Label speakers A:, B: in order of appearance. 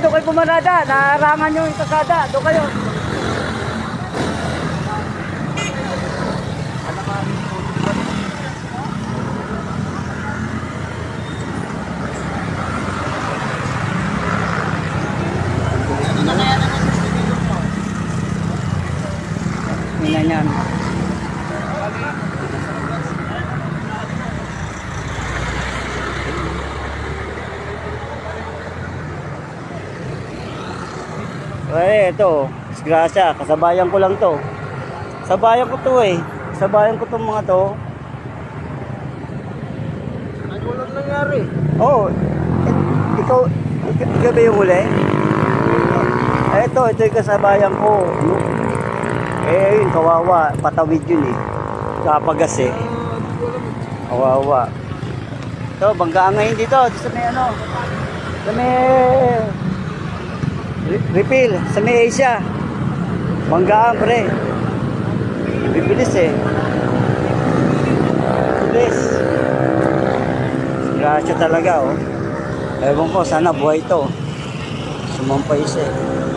A: doon kayo pumarada. Naarangan nyo yung kasada. Doon kayo. Tingnan yan. Ito, disgrasya, kasabayan ko lang to. Sabayan ko to eh. Sabayan ko tong mga to.
B: Ano lang nangyari?
A: Oh, ikaw ba yung huli? Ito yung kasabayan ko. Yun, kawawa. Patawid yun eh. Kapagas eh. Kawawa. Ito, banggaan ngayon dito. Sa may ano. Sa may refill. Sa may Asia. Banggaan pre. Bibilis eh. Bibilis. Grasya talaga oh. Ewan ko, sana buhay ito. Sumampay siya eh.